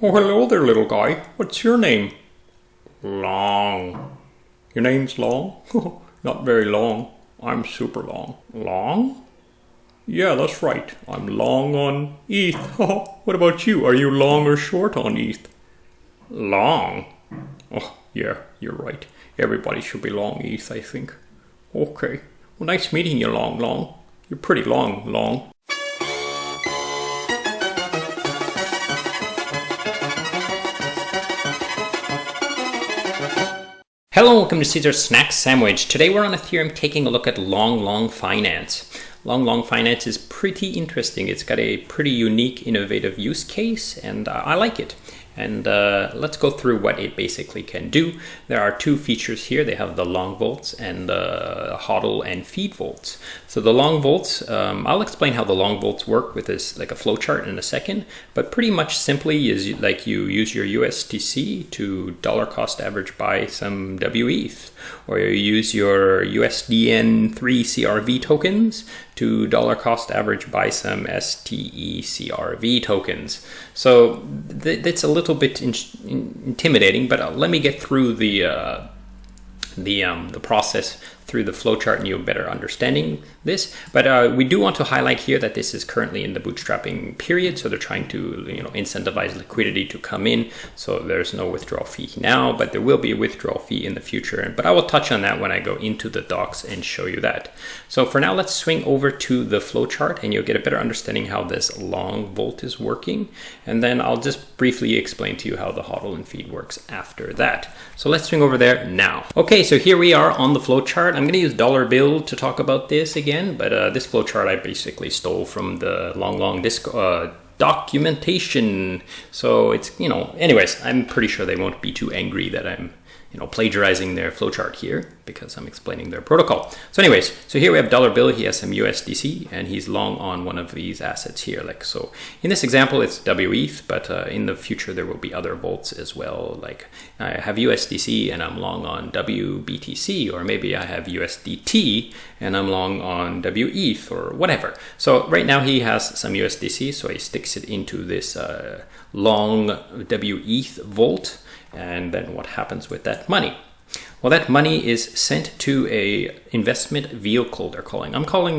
Oh, hello there, little guy. What's your name? Long. Your name's Long? Not very long. I'm super long. Long? Yeah, that's right. I'm long on ETH. What about you? Are you long or short on ETH? Long? Oh, yeah, you're right. Everybody should be long ETH, I think. Okay. Well, nice meeting you, Long. You're pretty long. Hello, welcome to Caesar Snack Sandwich. Today we're on Ethereum taking a look at LongLong Finance. LongLong Finance is pretty interesting. It's got a pretty unique, innovative use case, and I like it. And let's go through what it basically can do. There are two features here. They have the long vaults and the HODL and feed vaults. So the long vaults, I'll explain how the long vaults work with this, like a flowchart in a second. But pretty much simply is like you use your USDC to dollar cost average buy some WETH, or you use your USDN3 CRV tokens to dollar cost average buy some STECRV tokens. So that's a little bit intimidating, but let me get through the process through the flowchart and you'll better understanding this. But we do want to highlight here that this is currently in the bootstrapping period, so they're trying to incentivize liquidity to come in. So there's no withdrawal fee now, but there will be a withdrawal fee in the future. But I will touch on that when I go into the docs and show you that. So for now, let's swing over to the flowchart and you'll get a better understanding how this long vault is working. And then I'll just briefly explain to you how the HODL and feed works after that. So let's swing over there now. Okay, so here we are on the flowchart. I'm going to use dollar bill to talk about this again, but this flowchart I basically stole from the LongLong documentation. So it's, anyways, I'm pretty sure they won't be too angry that I'm, plagiarizing their flowchart here because I'm explaining their protocol. So anyways, so here we have dollar bill. He has some USDC and he's long on one of these assets here. Like, so in this example, it's WETH, but in the future, there will be other vaults as well. Like I have USDC and I'm long on WBTC, or maybe I have USDT and I'm long on WETH or whatever. So right now he has some USDC, so he sticks it into this long WETH vault. And then what happens with that money? Well, that money is sent to a investment vehicle, they're calling.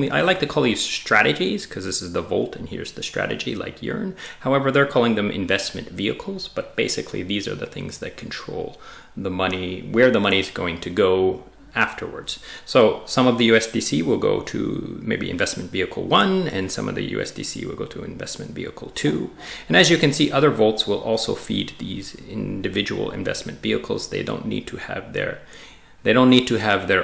I like to call these strategies because this is the vault and here's the strategy, like Yearn. However, they're calling them investment vehicles, but basically these are the things that control the money, where the money is going to go afterwards. So some of the USDC will go to maybe investment vehicle 1 and some of the USDC will go to investment vehicle 2. And as you can see, other vaults will also feed these individual investment vehicles. They don't need to have their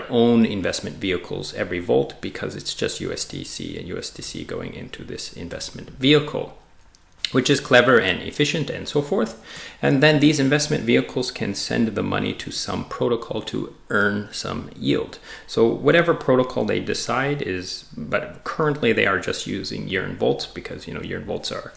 own investment vehicles every vault because it's just USDC and USDC going into this investment vehicle, which is clever and efficient and so forth. And then these investment vehicles can send the money to some protocol to earn some yield. So whatever protocol they decide but currently they are just using Yearn vaults because, Yearn vaults are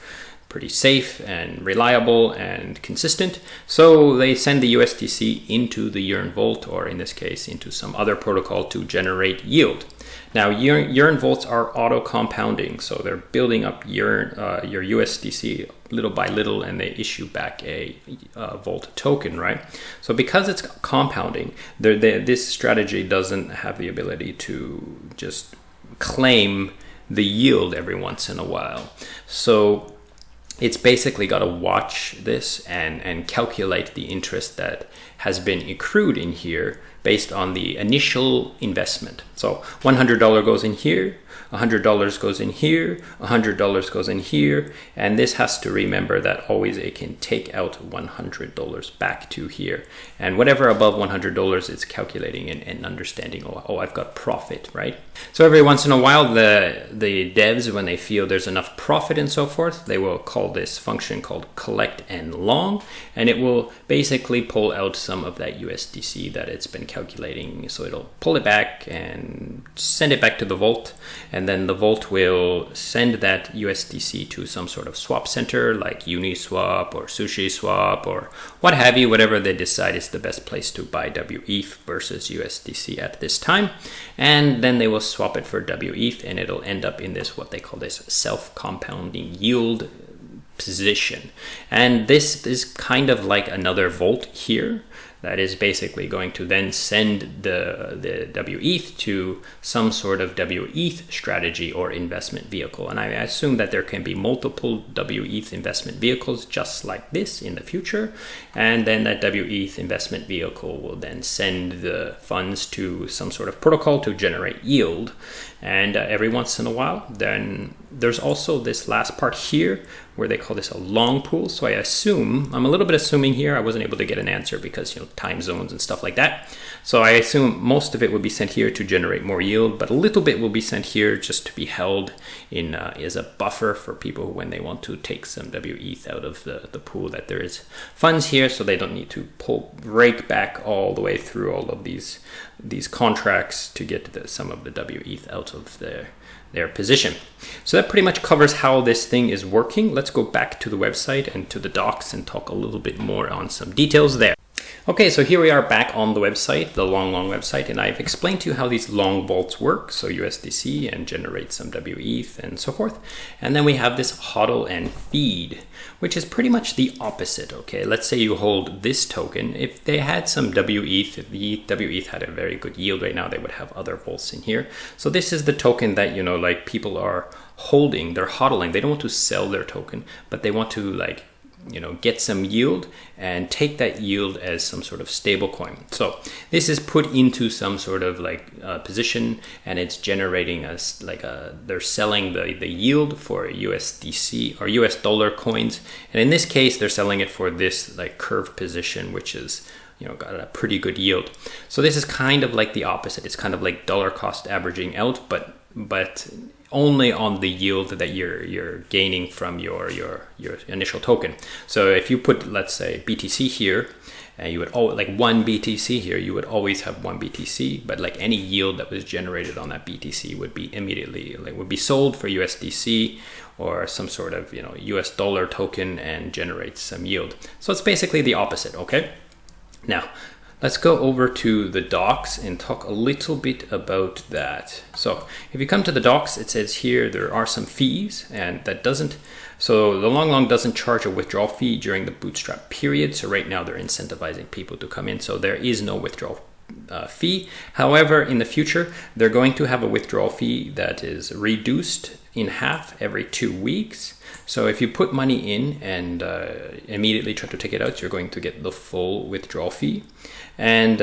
pretty safe and reliable and consistent. So they send the USDC into the Yearn vault, or in this case, into some other protocol to generate yield. Now, Yearn vaults are auto-compounding, so they're building up your USDC little by little, and they issue back a vault token, right? So because it's compounding, this strategy doesn't have the ability to just claim the yield every once in a while. So it's basically got to watch this and calculate the interest that has been accrued in here based on the initial investment. So $100 goes in here, $100 goes in here, $100 goes in here, and this has to remember that always it can take out $100 back to here. And whatever above $100, it's calculating and understanding, oh, I've got profit, right? So every once in a while, the devs, when they feel there's enough profit and so forth, they will call this function called collect and long, and it will basically pull out some of that USDC that it's been calculating. So it'll pull it back and send it back to the vault, and then the vault will send that USDC to some sort of swap center like Uniswap or SushiSwap or what have you, whatever they decide is the best place to buy WETH versus USDC at this time. And then they will swap it for WETH, and it'll end up in this, what they call this self-compounding yield position. And this is kind of like another vault here that is basically going to then send the WETH to some sort of WETH strategy or investment vehicle. And I assume that there can be multiple WETH investment vehicles just like this in the future. And then that WETH investment vehicle will then send the funds to some sort of protocol to generate yield. And every once in a while, then there's also this last part here where they call this a long pool. So I assume, I'm a little bit assuming here, I wasn't able to get an answer because, you know, time zones and stuff like that. So I assume most of it would be sent here to generate more yield, but a little bit will be sent here just to be held in as a buffer for people when they want to take some WETH out of the pool, that there is funds here so they don't need to break back all the way through all of these contracts to get some of the WETH out of their position. So that pretty much covers how this thing is working. Let's go back to the website and to the docs and talk a little bit more on some details there. Okay, so here we are back on the website, the LongLong website, and I've explained to you how these long vaults work, so USDC and generate some WETH and so forth. And then we have this HODL and feed, which is pretty much the opposite, okay? Let's say you hold this token. If they had some WETH, if the WETH had a very good yield right now, they would have other vaults in here. So this is the token that, you know, like people are holding, they're HODLing. They don't want to sell their token, but they want to, like, you know, get some yield and take that yield as some sort of stable coin. So this is put into some sort of like position, and it's generating us like they're selling the yield for USDC or US dollar coins. And in this case, they're selling it for this like curve position, which is, you know, got a pretty good yield. So this is kind of like the opposite. It's kind of like dollar cost averaging out, but only on the yield that you're gaining from your initial token. So if you put, let's say, BTC here, and you would always, like 1 BTC here, you would always have 1 BTC, but like any yield that was generated on that BTC would be immediately, like, would be sold for USDC or some sort of, you know, US dollar token and generate some yield. So it's basically the opposite, okay? Now, let's go over to the docs and talk a little bit about that. So if you come to the docs, it says here there are some fees, and that doesn't, so the LongLong doesn't charge a withdrawal fee during the bootstrap period. So right now they're incentivizing people to come in. So there is no withdrawal fee. However, in the future, they're going to have a withdrawal fee that is reduced in half every 2 weeks. So if you put money in and immediately try to take it out, you're going to get the full withdrawal fee. And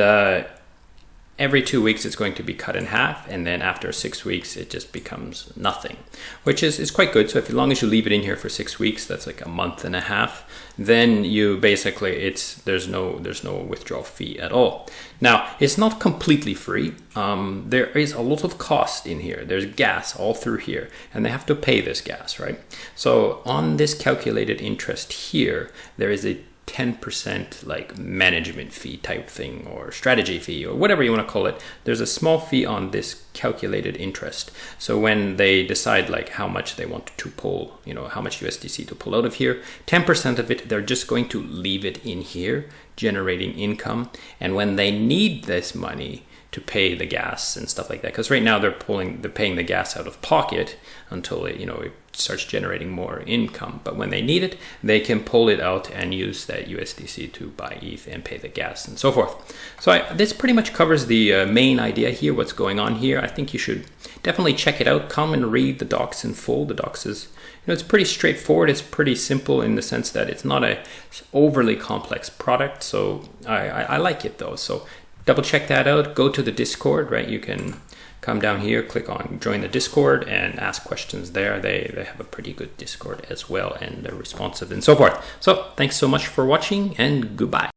every 2 weeks, it's going to be cut in half. And then after 6 weeks, it just becomes nothing, which is quite good. So if, as long as you leave it in here for 6 weeks, that's like a month and a half, then you basically, there's no withdrawal fee at all. Now, it's not completely free. There is a lot of cost in here. There's gas all through here, and they have to pay this gas, right? So on this calculated interest here, there is a 10% like management fee type thing, or strategy fee, or whatever you want to call it. There's a small fee on this calculated interest. So when they decide like how much they want to pull, you know, how much USDC to pull out of here, 10% of it, they're just going to leave it in here, generating income. And when they need this money to pay the gas and stuff like that, because right now they're paying the gas out of pocket until it, you know, it starts generating more income. But when they need it, they can pull it out and use that USDC to buy ETH and pay the gas and so forth. So this pretty much covers the main idea here, what's going on here. I think you should definitely check it out. Come and read the docs in full. The docs is, you know, it's pretty straightforward. It's pretty simple in the sense that it's not a overly complex product. So I like it though. So double check that out. Go to the Discord, right? You can come down here, click on join the Discord and ask questions there. They have a pretty good Discord as well, and they're responsive and so forth. So thanks so much for watching, and goodbye.